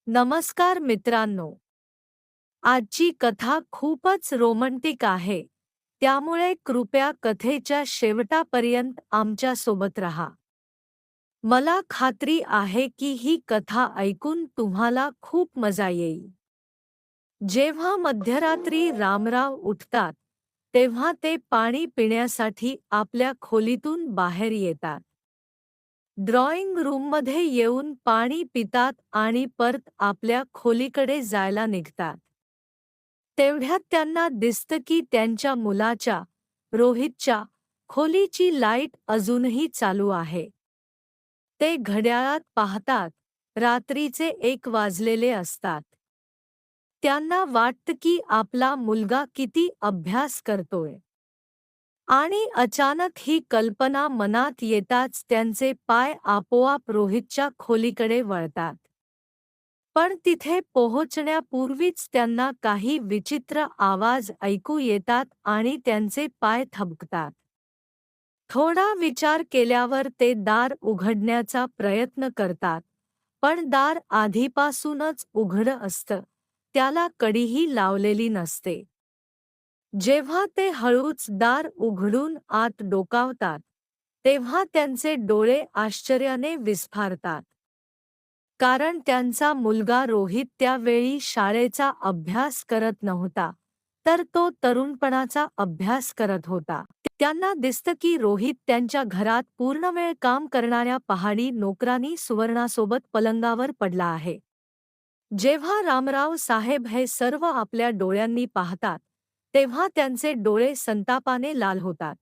नमस्कार मित्रांनो. आजची कथा खूपच रोमँटिक आहे. त्यामुळे कृपया कथेच्या शेवटापर्यंत आमच्या सोबत राहा. मला खात्री आहे की ही कथा ऐकून तुम्हाला खूप मजा येईल. जेव्हा मध्यरात्री रामराव उठतात, तेव्हा ते पाणी पिण्यासाठी आपल्या खोलीतून बाहेर येतात. ड्रॉइंग रूममध्ये येऊन पाणी पितात आणि परत आपल्या खोलीकडे जायला निघतात. तेवढ्यात त्यांना दिसतं की त्यांच्या मुलाच्या, रोहितच्या, खोलीची लाईट अजूनही चालू आहे. ते घड्याळात पाहतात, रात्रीचे 1 वाजलेले असतात. त्यांना वाटतं की आपला मुलगा किती अभ्यास करतोय. आणि अचानक ही कल्पना मनात येताच त्यांचे पाय आपोआप रोहितच्या खोलीकडे वळतात. पण तिथे पोहोचण्यापूर्वीच त्यांना काही विचित्र आवाज ऐकू येतात आणि त्यांचे पाय थबकतात. थोडा विचार केल्यावर ते दार उघडण्याचा प्रयत्न करतात, पण दार आधीपासूनच उघडं असतं, त्याला कडीही लावलेली नसते. जेव्हा ते हळूच दार उघडून आत डोकावतात, तेव्हा त्यांचे डोळे आश्चर्याने विस्फारतात. कारण त्यांचा मुलगा रोहित त्यावेळी शाळेचा अभ्यास करत नव्हता, तर तो तरुणपणाचा अभ्यास करत होता. त्यांना दिसतं की रोहित त्यांच्या घरात पूर्णवेळ काम करणाऱ्या पहाडी नोकरानी सुवर्णासोबत पलंगावर पडला आहे. जेव्हा रामराव साहेब हे सर्व आपल्या डोळ्यांनी पाहतात, तेव्हा त्यांचे डोळे संतापाने लाल होतात.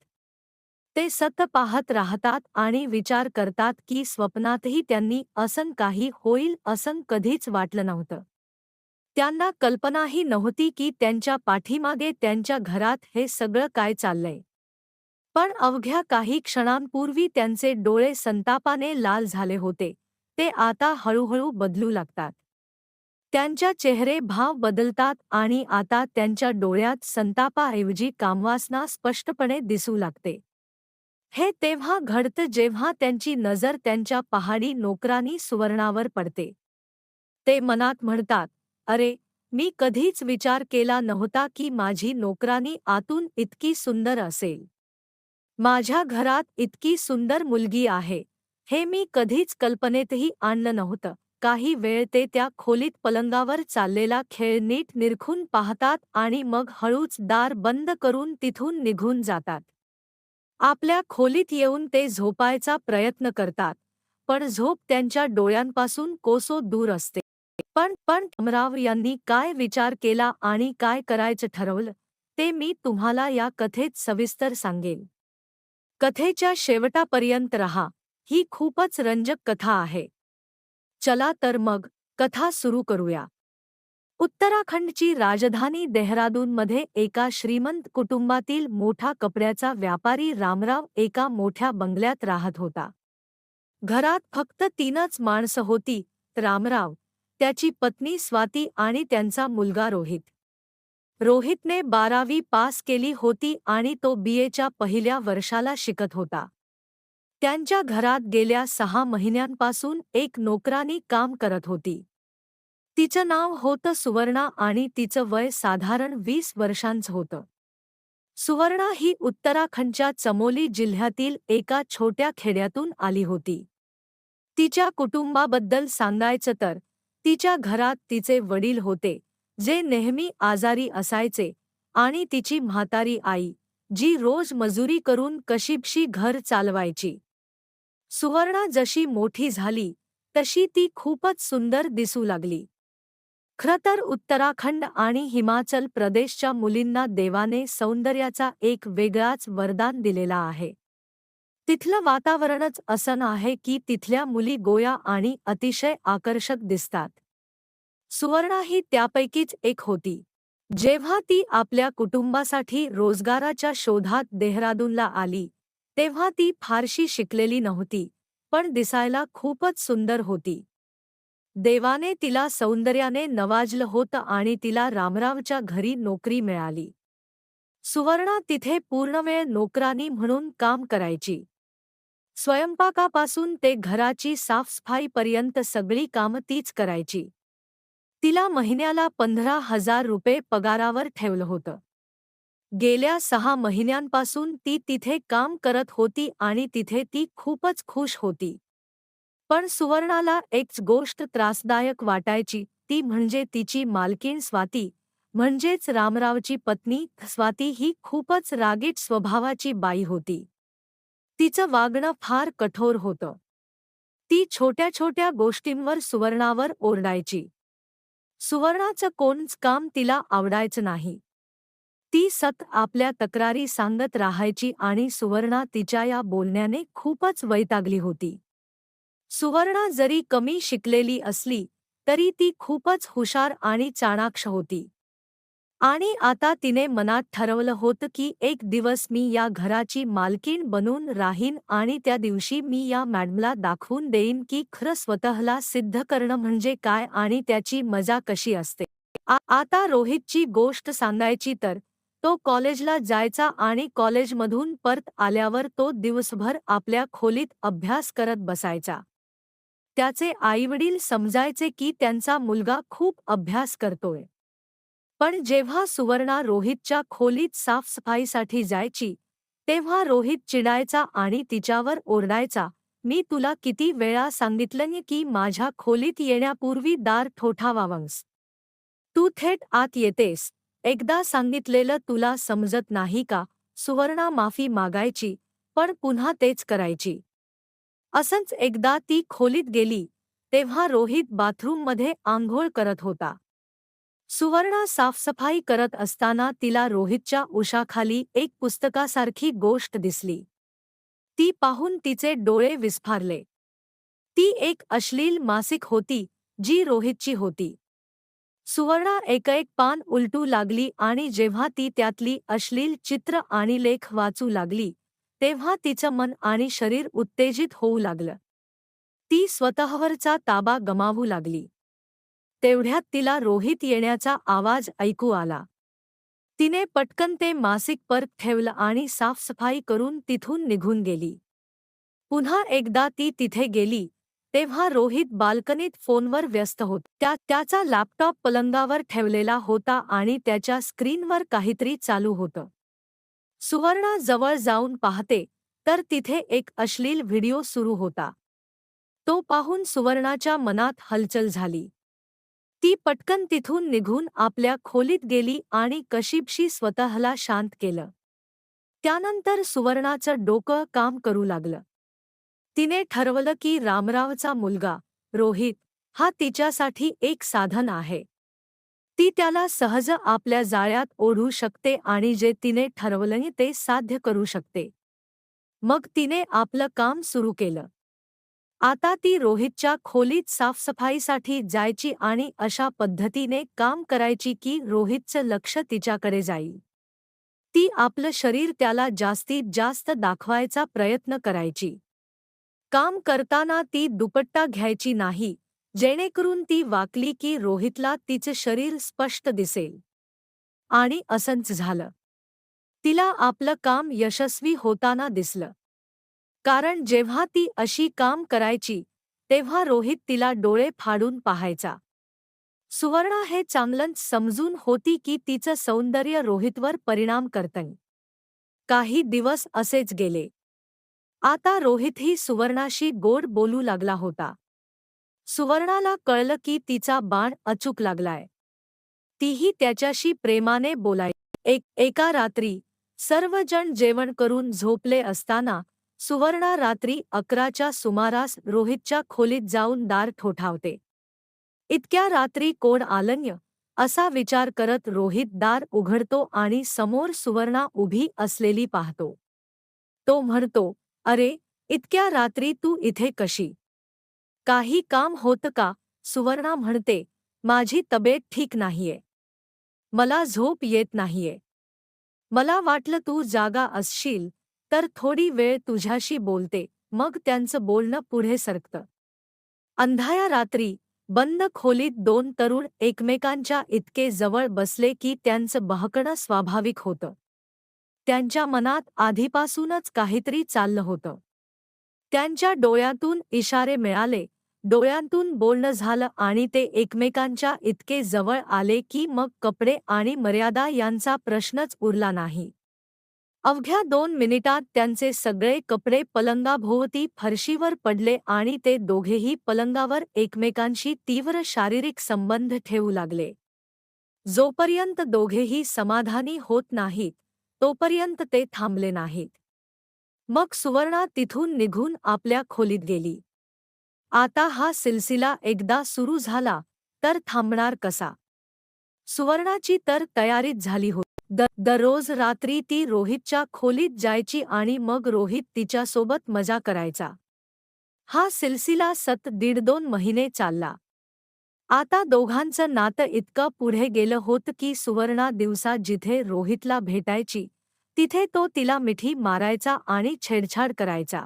ते सतत पाहत राहतात आणि विचार करतात की स्वप्नातही त्यांनी असं काही होईल असं कधीच वाटलं नव्हतं. त्यांना कल्पनाही नव्हती की त्यांच्या पाठीमागे त्यांच्या घरात हे सगळं काय चाललंय. पण अवघ्या काही क्षणांपूर्वी त्यांचे डोळे संतापाने लाल झाले होते, ते आता हळूहळू बदलू लागतात. त्यांच्या चेहरे भाव बदलतात आणि आता त्यांच्या डोळ्यात संतापाऐवजी कामवासना स्पष्टपणे दिसू लागते. हे तेव्हा घडतं जेव्हा त्यांची नजर त्यांच्या पहाडी नोकरानी सुवर्णावर पडते. ते मनात म्हणतात, "अरे, मी कधीच विचार केला नव्हता की माझी नोकरानी आतून इतकी सुंदर असेल. माझ्या घरात इतकी सुंदर मुलगी आहे, हे मी कधीच कल्पनेतही आणलं नव्हतं." काही वेळ ते त्या खोलीत पलंगावर चाललेला खेळ नीट निरखून पाहतात आणि मग हळूच दार बंद करून तिथून निघून जातात. आपल्या खोलीत येऊन ते झोपायचा प्रयत्न करतात, पण झोप त्यांच्या डोळ्यांपासून कोसो दूर असते. पण रामराव यांनी काय विचार केला आणि काय करायचं ठरवलं, ते मी तुम्हाला या कथेत सविस्तर सांगेन. कथेच्या शेवटापर्यंत रहा, ही खूपच रंजक कथा आहे. चला तर मग, कथा सुरू करूया. उत्तराखंडची राजधानी देहरादूनमध्ये एका श्रीमंत कुटुंबातील मोठा कपड्याचा व्यापारी रामराव एका मोठ्या बंगल्यात राहत होता. घरात फक्त 3च माणसं होती, रामराव, त्याची पत्नी स्वाती आणि त्यांचा मुलगा रोहित. रोहितने 12वी पास केली होती आणि तो बीएच्या पहिल्या वर्षाला शिकत होता. त्यांच्या घरात गेल्या 6 महिन्यांपासून एक नोकरानी काम करत होती. तिचं नाव होतं सुवर्णा आणि तिचं वय साधारण 20 वर्षांचं होतं. सुवर्णा ही उत्तराखंडच्या चमोली जिल्ह्यातील एका छोट्या खेड्यातून आली होती. तिच्या कुटुंबाबद्दल सांगायचं तर, तिच्या घरात तिचे वडील होते, जे नेहमी आजारी असायचे, आणि तिची म्हातारी आई, जी रोज मजुरी करून कशीबशी घर चालवायची. सुवर्णा जशी मोठी झाली, तशी ती खूपच सुंदर दिसू लागली. खरं तर उत्तराखंड आणि हिमाचल प्रदेशच्या मुलींना देवाने सौंदर्याचा एक वेगळाच वरदान दिलेला आहे. तिथलं वातावरणच असं आहे की तिथल्या मुली गोया आणि अतिशय आकर्षक दिसतात. सुवर्णा ही त्यापैकीच एक होती. जेव्हा ती आपल्या कुटुंबासाठी रोजगाराच्या शोधात देहरादूनला आली, तेव्हा ती फारशी शिकलेली नव्हती, पण दिसायला खूपच सुंदर होती. देवाने तिला सौंदर्याने नवाजलं होतं आणि तिला रामरावच्या घरी नोकरी मिळाली. सुवर्णा तिथे पूर्णवेळ नोकरानी म्हणून काम करायची. स्वयंपाकापासून ते घराची साफसफाईपर्यंत सगळी कामं तीच करायची. तिला महिन्याला 15,000 रुपये पगारावर ठेवलं होतं. गेल्या 6 महिन्यांपासून ती तिथे काम करत होती आणि तिथे ती खूपच खुश होती. पण सुवर्णाला एक गोष्ट त्रासदायक वाटायची, ती म्हणजे तिची मालकीण स्वाती, म्हणजेच रामरावची पत्नी स्वाती ही खूपच रागीट स्वभावाची बाई होती. तिचं वागणं फार कठोर होतं. ती छोट्या छोट्या गोष्टींवर सुवर्णावर ओरडायची. सुवर्णाचं कोणच काम तिला आवडायचं नाही. ती आपल्या तक्रारी सांगत राहायची आणि सुवर्णा तिच्या या बोलण्याने खूपच वैतागली होती. सुवर्णा जरी कमी शिकलेली असली तरी ती खूपच हुशार आणि चाणाक्ष होती. आणि आता तिने मनात ठरवलं होतं की एक दिवस मी या घराची मालकीण बनून राहीन आणि त्या दिवशी मी या मॅडमला दाखवून देईन की खरं स्वतःला सिद्ध करणं म्हणजे काय आणि त्याची मजा कशी असते. आता रोहितची गोष्ट सांगायची तर तो कॉलेजला जायचा आणि कॉलेजमधून परत आल्यावर तो दिवसभर आपल्या खोलीत अभ्यास करत बसायचा. त्याचे आईवडील समजायचे की त्यांचा मुलगा खूप अभ्यास करतोय. पण जेव्हा सुवर्णा रोहितच्या खोलीत साफसफाईसाठी जायची, तेव्हा रोहित चिडायचा आणि तिच्यावर ओरडायचा, "मी तुला किती वेळा सांगितलं की माझ्या खोलीत येण्यापूर्वी दार ठोठावावंस. तू थेट आत येतेस. एकदा सांगितलेलं तुला समजत नाही का?" सुवर्णा माफी मागायची, पण पुन्हा तेच करायची. असंच एकदा ती खोलीत गेली, तेव्हा रोहित बाथरूममध्ये आंघोळ करत होता. सुवर्णा साफसफाई करत असताना तिला रोहितच्या उशाखाली एक पुस्तकासारखी गोष्ट दिसली. ती पाहून तिचे डोळे विस्फारले. ती एक अश्लील मासिक होती, जी रोहितची होती. सुवर्णा एक पान उलटू लागली आणि जेव्हा ती त्यातली अश्लील चित्र आणि लेख वाचू लागली, तेव्हा तिचं मन आणि शरीर उत्तेजित होऊ लागलं. ती स्वतःवरचा ताबा गमावू लागली. तेवढ्यात तिला रोहित येण्याचा आवाज ऐकू आला. तिने पटकन ते मासिक परत ठेवलं आणि साफसफाई करून तिथून निघून गेली. पुन्हा एकदा ती तिथे गेली, तेव्हा रोहित बाल्कनीत फोनवर व्यस्त होता. त्याचा लॅपटॉप पलंगावर ठेवलेला होता आणि त्याच्या स्क्रीनवर काहीतरी चालू होतं. सुवर्णा जवळ जाऊन पाहते, तर तिथे एक अश्लील व्हिडिओ सुरू होता. तो पाहून सुवर्णाच्या मनात हलचल झाली. ती पटकन तिथून निघून आपल्या खोलीत गेली आणि कशीबशी स्वतःला शांत केलं. त्यानंतर सुवर्णाचं डोकं काम करू लागलं. तिने ठरवलं की रामरावचा मुलगा, रोहित, हा तिच्यासाठी एक साधन आहे. ती त्याला सहज आपल्या जाळ्यात ओढू शकते आणि जे तिने ठरवलं ते साध्य करू शकते. मग तिने आपलं काम सुरू केलं. आता ती रोहितच्या खोलीत साफसफाईसाठी जायची आणि अशा पद्धतीने काम करायची की रोहितचं लक्ष तिच्याकडे जाईल. ती आपलं शरीर त्याला जास्तीत जास्त दाखवायचा प्रयत्न करायची. काम करताना ती दुपट्टा घ्यायची नाही, जेणेकरून ती वाकली की रोहितला तिचं शरीर स्पष्ट दिसेल. आणि असंच झालं. तिला आपलं काम यशस्वी होताना दिसलं. कारण जेव्हा ती अशी काम करायची, तेव्हा रोहित तिला डोळे फाडून पाहायचा. सुवर्णा हे चांगलंच समजून होती की तिचं सौंदर्य रोहितवर परिणाम करतंय. काही दिवस असेच गेले. आता रोहितही सुवर्णाशी गोड बोलू लागला होता. सुवर्णाला कळलं की तिचा बाण अचूक लागलाय. तीही त्याच्याशी प्रेमाने बोलायची. एका रात्री सर्वजण जेवण करून झोपले असताना सुवर्णा रात्री 11च्या सुमारास रोहितच्या खोलीत जाऊन दार ठोठावते. इतक्या रात्री कोण आलंय असा विचार करत रोहित दार उघडतो आणि समोर सुवर्णा उभी असलेली पाहतो. तो म्हणतो, "अरे, इतक्या रात्री तू इथे कशी? काही काम होतं का?" सुवर्णा म्हणते, "माझी तब्येत ठीक नाहीये. मला झोप येत नाहीये. मला वाटलं तू जागा असशील तर थोडी वेळ तुझ्याशी बोलते." मग त्यांचं बोलणं पुढे सरकतं. अंधाया रात्री बंद खोलीत दोन तरुण एकमेकांच्या इतके जवळ बसले की त्यांचं बहकणं स्वाभाविक होतं. त्यांच्या मनात आधीपासूनच काहीतरी चाललं होतं. त्यांच्या डोळ्यातून इशारे मिळाले, डोळ्यांतून बोलणं झालं आणि ते एकमेकांच्या इतके जवळ आले की मग कपडे आणि मर्यादा यांचा प्रश्नच उरला नाही. अवघ्या 2 मिनिटात त्यांचे सगळे कपडे पलंगाभोवती फरशीवर पडले आणि ते दोघेही पलंगावर एकमेकांशी तीव्र शारीरिक संबंध ठेवू लागले. जोपर्यंत दोघेही समाधानी होत नाहीत, तोपर्यंत ते थांबले नाहीत. मग सुवर्णा तिथून निघून आपल्या खोलीत गेली. आता हा सिलसिला एकदा सुरू झाला तर थांबणार कसा? सुवर्णाची तर तयारीच झाली होती. दररोज रात्री ती रोहितच्या खोलीत जायची आणि मग रोहित तिच्यासोबत मजा करायचा. हा सिलसिला 1.5-2 महिने चालला. आता दोघांचं नातं इतकं पुढे गेलं होतं की सुवर्णा दिवसा जिथे रोहितला भेटायची, तिथे तो तिला मिठी मारायचा आणि छेडछाड करायचा.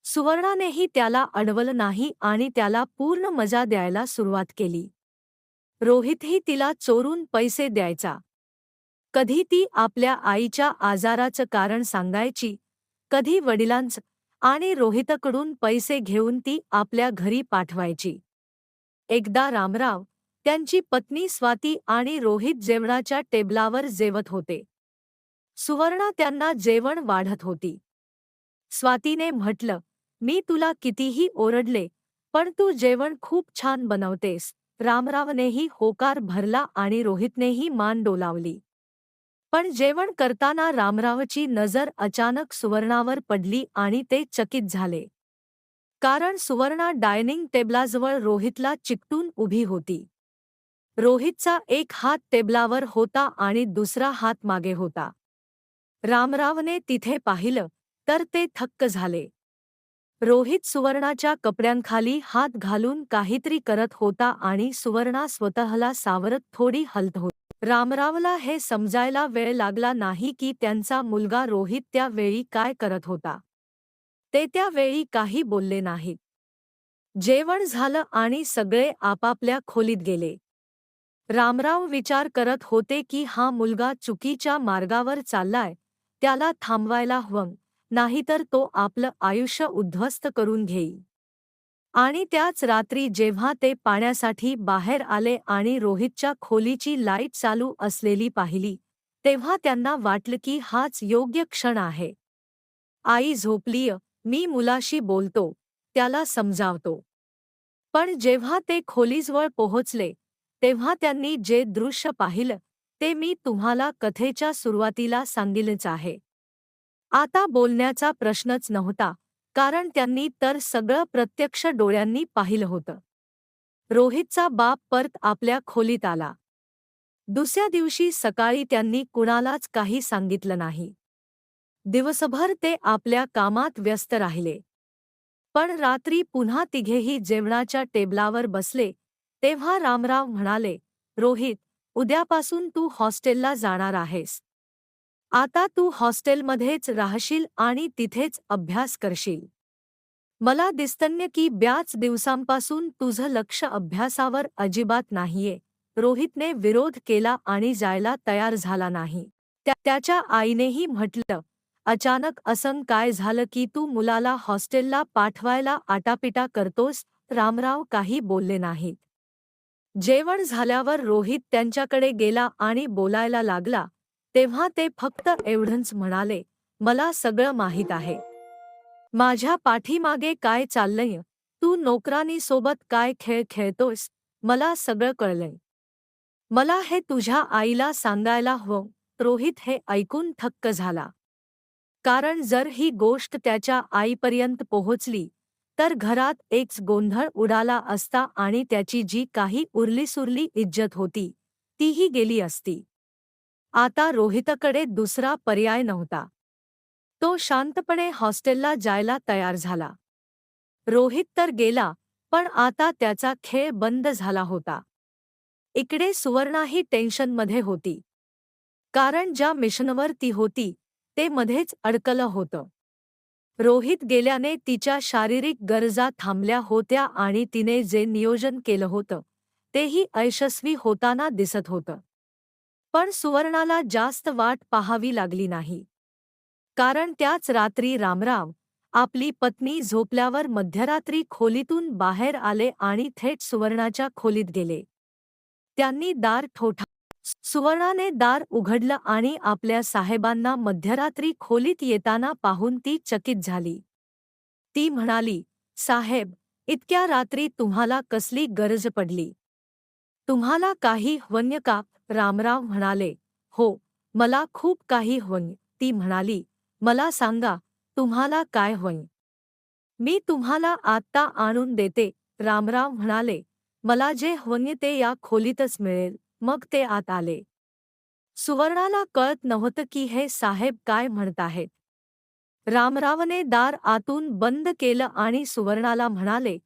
सुवर्णानेही त्याला अडवलं नाही आणि त्याला पूर्ण मजा द्यायला सुरुवात केली. रोहितही तिला चोरून पैसे द्यायचा. कधी ती आपल्या आईच्या आजाराचं कारण सांगायची, कधी वडिलांचं, आणि रोहितकडून पैसे घेऊन ती आपल्या घरी पाठवायची. एकदा रामराव, त्यांची पत्नी स्वाती आणि रोहित जेवणाच्या टेबलावर जेवत होते. सुवर्णा त्यांना जेवण वाढत होती. स्वातीने म्हटलं, "मी तुला कितीही ओरडले, पण तू जेवण खूप छान बनवतेस." रामरावनेही होकार भरला आणि रोहितनेही मान डोलावली. पण जेवण करताना रामरावची नजर अचानक सुवर्णावर पडली आणि ते चकित झाले. कारण सुवर्णा डायनिंग टेबलाजवळ रोहितला चिकटून उभी होती. रोहितचा एक हात टेबलावर होता आणि दुसरा हात मागे होता. रामरावने तिथे पाहिलं तर ते थक्क झाले. रोहित सुवर्णाच्या कपड्यांखाली हात घालून काहीतरी करत होता आणि सुवर्णा स्वतःला सावरत थोडी हलत होती. रामरावला हे समजायला वेळ लागला नाही की त्यांचा मुलगा रोहित त्या वेळी काय करत होता. ते त्या वेळी काही बोलले नाहीत. जेवण झालं आणि सगळे आपापल्या खोलीत गेले. रामराव विचार करत होते की हा मुलगा चुकीच्या मार्गावर चाललाय, त्याला थांबवायला हवं, नाहीतर तो आपलं आयुष्य उद्ध्वस्त करून घेईल. आणि त्याच रात्री जेव्हा ते पाण्यासाठी बाहेर आले आणि रोहितच्या खोलीची लाईट चालू असलेली पाहिली, तेव्हा त्यांना वाटलं की हाच योग्य क्षण आहे. आई झोपलीय, मी मुलाशी बोलतो, त्याला समजावतो. पण जेव्हा ते खोलीजवळ पोहोचले, तेव्हा त्यांनी जे दृश्य पाहिलं, ते मी तुम्हाला कथेच्या सुरुवातीला सांगितलेच आहे. आता बोलण्याचा प्रश्नच नव्हता, कारण त्यांनी तर सगळं प्रत्यक्ष डोळ्यांनी पाहिलं होतं. रोहितचा बाप परत आपल्या खोलीत आला. दुसऱ्या दिवशी सकाळी त्यांनी कुणालाच काही सांगितलं नाही. दिवसभर ते आपल्या कामात व्यस्त राहिले. पण रात्री पुन्हा तिघेही जेवणाच्या टेबलावर बसले, तेव्हा रामराव म्हणाले, "रोहित, उद्यापासून तू हॉस्टेलला जाणार आहेस. आता तू हॉस्टेलमध्येच राहशील आणि तिथेच अभ्यास करशील. मला दिसतंय की बऱ्याच दिवसांपासून तुझं लक्ष अभ्यासावर अजिबात नाहीये." रोहितने विरोध केला आणि जायला तयार झाला नाही. त्याच्या आईनेही म्हटलं, "अचानक असं काय झालं की तू मुलाला हॉस्टेलला पाठवायला आटापिटा करतोस?" रामराव काही बोलले नाहीत. जेवण झाल्यावर रोहित त्यांच्याकडे गेला आणि बोलायला लागला, तेव्हा ते फक्त एवढंच म्हणाले, "मला सगळं माहीत आहे. माझ्या पाठीमागे काय चाललंय, तू नोकरानीसोबत काय खेळ खेळतोस, मला सगळं कळलंय. मला हे तुझ्या आईला सांगायला हवं." रोहित हे ऐकून थक्क झाला. कारण जर ही गोष्ट त्याच्या आईपर्यंत पोहोचली, तर घरात एकच गोंधळ उडाला असता आणि त्याची जी काही उरलीसुरली इज्जत होती, तीही गेली असती. आता रोहितकडे दुसरा पर्याय नव्हता. तो शांतपणे हॉस्टेलला जायला तयार झाला. रोहित तर गेला, पण आता त्याचा खेळ बंद झाला होता. इकडे सुवर्णाही टेन्शनमध्ये होती. कारण ज्या मिशनवर ती होती, ते मध्येच अडकलं होतं. रोहित गेल्याने तिच्या शारीरिक गरजा थांबल्या होत्या आणि तिने जे नियोजन केलं होतं, तेही अयशस्वी होताना दिसत होतं. पण सुवर्णाला जास्त वाट पाहावी लागली नाही. कारण त्याच रात्री रामराव आपली पत्नी झोपल्यावर मध्यरात्री खोलीतून बाहेर आले आणि थेट सुवर्णाच्या खोलीत गेले. त्यांनी दार ठोठा सुवर्णाने दार उघडलं आणि आपल्या साहेबांना मध्यरात्री खोलीत येताना पाहून ती चकित झाली. ती म्हणाली, "साहेब, इतक्या रात्री तुम्हाला कसली गरज पडली? तुम्हाला काही हवंय का?" रामराव म्हणाले, "हो, मला खूप काही हवंय." ती म्हणाली, "मला सांगा, तुम्हाला काय हवंय? मी तुम्हाला आत्ता आणून देते." रामराव म्हणाले, "मला जे हवंय ते या खोलीतच मिळेल." मग ते आत आले. सुवर्णाला कळत नव्हतं की हे साहेब काय म्हणताहेत. रामरावने दार आतून बंद केलं आणि सुवर्णाला म्हणाले,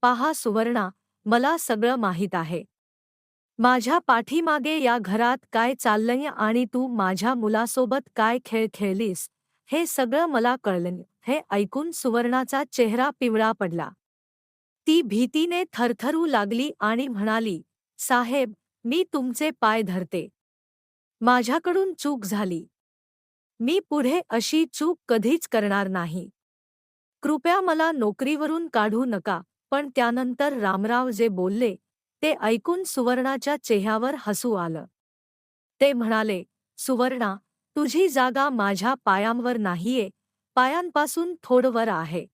"पहा सुवर्णा, मला सगळं माहीत आहे. माझ्या पाठीमागे या घरात काय चाललंय आणि तू माझ्या मुलासोबत काय खेळ खेळलीस, हे सगळं मला कळलं." हे ऐकून सुवर्णाचा चेहरा पिवळा पडला. ती भीतीने थरथरू लागली आणि म्हणाली, "साहेब, मी तुमचे पाय धरते. माझ्याकडून चूक झाली. मी पुढे अशी चूक कधीच करणार नाही. कृपया मला नोकरीवरून काढू नका." पण त्यानंतर रामराव जे बोलले, ते ऐकून सुवर्णाच्या चेहऱ्यावर हसू आलं. ते म्हणाले, "सुवर्णा, तुझी जागा माझ्या पायांवर नाहीये, पायांपासून थोडं वर आहे.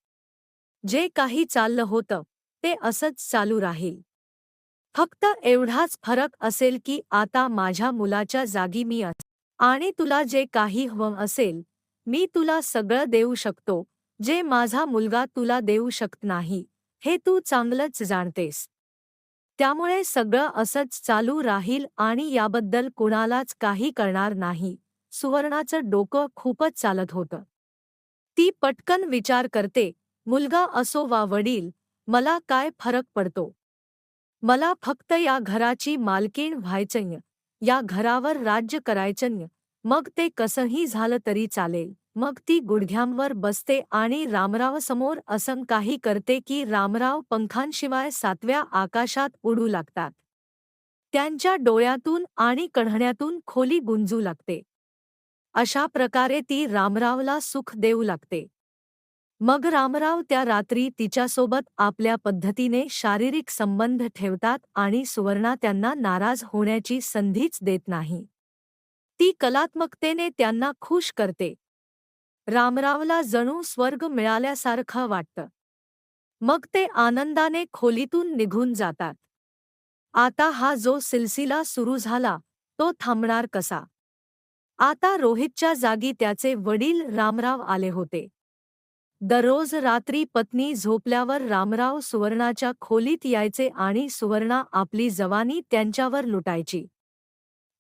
जे काही चाललं होतं, ते असंच चालू राहील. फक्त एवढाच फरक असेल की आता माझ्या मुलाच्या जागी मी आणि तुला जे काही हवं असेल, मी तुला सगळं देऊ शकतो, जे माझा मुलगा तुला देऊ शकत नाही, हे तू चांगलंच जाणतेस. त्यामुळे सगळं असंच चालू राहील आणि याबद्दल कुणालाच काही कळणार नाही." सुवर्णाचं डोकं खूपच चालत होतं. ती पटकन विचार करते, मुलगा असो वा वडील, मला काय फरक पडतो? मला फक्त या घराची मालकीण व्हायचंय, या घरावर राज्य करायचंय, मग ते कसंही झालं तरी चालेल. मग ती गुडघ्यांवर बसते आणि रामरावसमोर असं काही करते की रामराव पंखांशिवाय 7व्या आकाशात उडू लागतात. त्यांच्या डोळ्यातून आणि कण्हण्यातून खोली गुंजू लागते. अशा प्रकारे ती रामरावला सुख देऊ लागते. मग रामराव त्या रात्री तिच्यासोबत आपल्या पद्धतीने शारीरिक संबंध ठेवतात आणि सुवर्णा त्यांना नाराज होण्याची संधीच देत नाही. ती कलात्मकतेने त्यांना खुश करते. रामरावला जणू स्वर्ग मिळाल्यासारखं वाटतं. मग ते आनंदाने खोलीतून निघून जातात. आता हा जो सिलसिला सुरू झाला, तो थांबणार कसा? आता रोहितच्या जागी त्याचे वडील रामराव आले होते. दररोज रात्री पत्नी झोपल्यावर रामराव सुवर्णाच्या खोलीत यायचे आणि सुवर्णा आपली जवानी त्यांच्यावर लुटायची.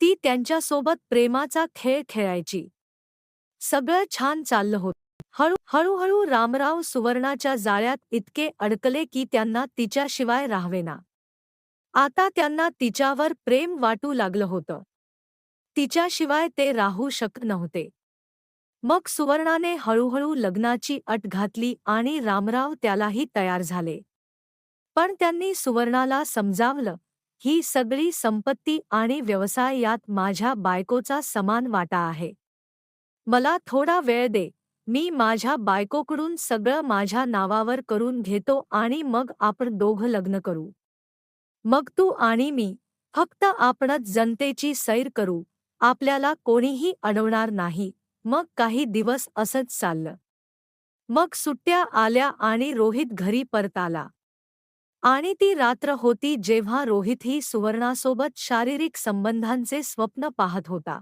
ती त्यांच्यासोबत प्रेमाचा खेळ खेळायची. सगळं छान चाललं होतं. हळूहळू रामराव सुवर्णाच्या जाळ्यात इतके अडकले की त्यांना तिच्याशिवाय राहावेना. आता त्यांना तिच्यावर प्रेम वाटू लागलं होतं. तिच्याशिवाय ते राहू शकत नव्हते. मग सुवर्णाने हळूहळू लग्नाची अट घातली आणि रामराव त्यालाही तयार झाले. पण त्यांनी सुवर्णाला समजावलं, ही सगळी संपत्ती आणि व्यवसाय यात माझ्या बायकोचा समान वाटा आहे. मला थोडा वेळ दे, मी माझ्या बायकोकडून सगळं माझ्या नावावर करून घेतो आणि मग आपण दोघं लग्न करू. मग तू आणि मी, फक्त आपणच जनतेची सैर करू, आपल्याला कोणीही अडवणार नाही. मग काही दिवस असंच चाललं. मग सुट्ट्या आल्या आणि रोहित घरी परत आला. आणि ती रात्र होती जेव्हा रोहितही सुवर्णासोबत शारीरिक संबंधांचे स्वप्न पाहत होता.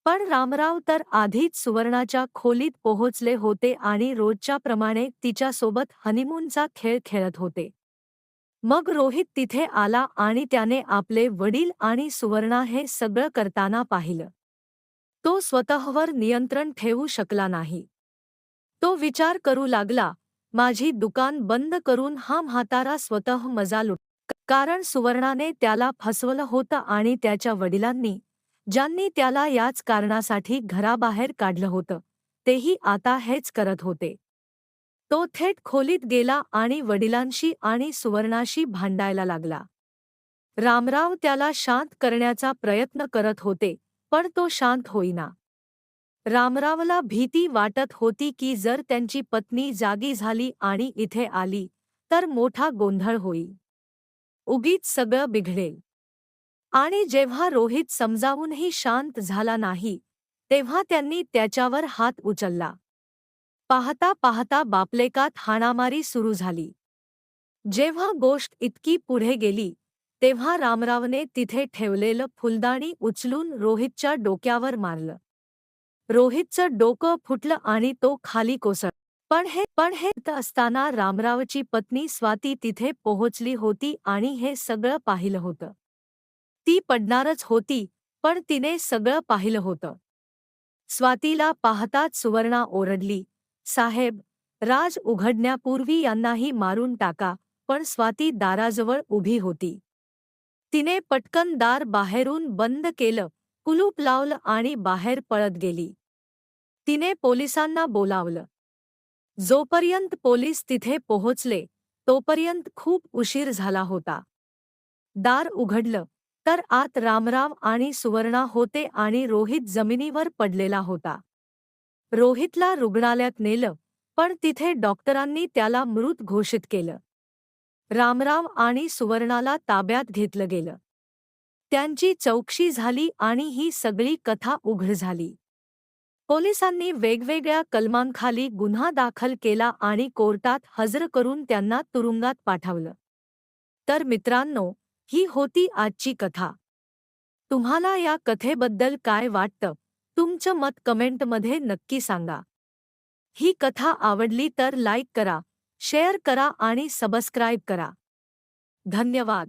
पण रामराव तर आधीच सुवर्णाच्या खोलीत पोहोचले होते आणि रोजच्याप्रमाणे तिच्यासोबत हनीमूनचा खेळ खेळत होते. मग रोहित तिथे आला आणि त्याने आपले वडील आणि सुवर्णा हे सगळं करताना पाहिलं. तो स्वतःवर नियंत्रण ठेवू शकला नाही. तो विचार करू लागला, माझी दुकान बंद करून हा म्हातारा स्वतः मजा लुट. कारण सुवर्णाने त्याला फसवलं होतं आणि त्याच्या वडिलांनी, ज्यांनी त्याला याच कारणासाठी घराबाहेर काढलं होतं, तेही आता हेच करत होते. तो थेट खोलीत गेला आणि वडिलांशी आणि सुवर्णाशी भांडायला लागला. रामराव त्याला शांत करण्याचा प्रयत्न करत होते, पण तो शांत होईना. रामरावला भीती वाटत होती की जर त्यांची पत्नी जागी झाली आणि इथे आली तर मोठा गोंधळ होईल. उगीच सगळं बिघडेल. आणि जेव्हा रोहित समजावूनही शांत झाला नाही, तेव्हा त्यांनी त्याच्यावर हात उचलला. पाहता पाहता बापलेकात हाणामारी सुरू झाली. जेव्हा गोष्ट इतकी पुढे गेली, तेव्हा रामरावने तिथे ठेवलेलं फुलदाणी उचलून रोहितच्या डोक्यावर मारलं. रोहितचं डोकं फुटलं आणि तो खाली कोसळला. पण हे होत असताना रामरावची पत्नी स्वाती तिथे पोहोचली होती आणि हे सगळं पाहिलं होतं. ती पडणारच होती, पण तिने सगळं पाहिलं होतं. स्वातीला पाहताच सुवर्णा ओरडली, "साहेब, राज उघडण्यापूर्वी यांनाही मारून टाका." पण स्वाती दाराजवळ उभी होती. तिने पटकन दार बाहेरून बंद केलं, कुलूप लावलं आणि बाहेर पळत गेली. तिने पोलिसांना बोलावलं. जोपर्यंत पोलीस तिथे पोहोचले, तोपर्यंत खूप उशीर झाला होता. दार उघडलं, तर आत रामराव आणि सुवर्णा होते आणि रोहित जमिनीवर पडलेला होता. रोहितला रुग्णालयात नेलं, पण तिथे डॉक्टरांनी त्याला मृत घोषित केलं. रामराव आणि सुवर्णाला ताब्यात घेतलं गेलं. त्यांची चौकशी झाली आणि ही सगळी कथा उघड झाली. पोलिसांनी वेगवेगळ्या कलमांखाली गुन्हा दाखल केला आणि कोर्टात हजर करून त्यांना तुरुंगात पाठवलं. तर मित्रांनो, ही होती आजची कथा. तुम्हाला या कथेबद्दल काय वाटतं? तुमचं मत कमेंटमध्ये नक्की सांगा. ही कथा आवडली तर लाईक करा, शेअर करा आणि सबस्क्राईब करा. धन्यवाद.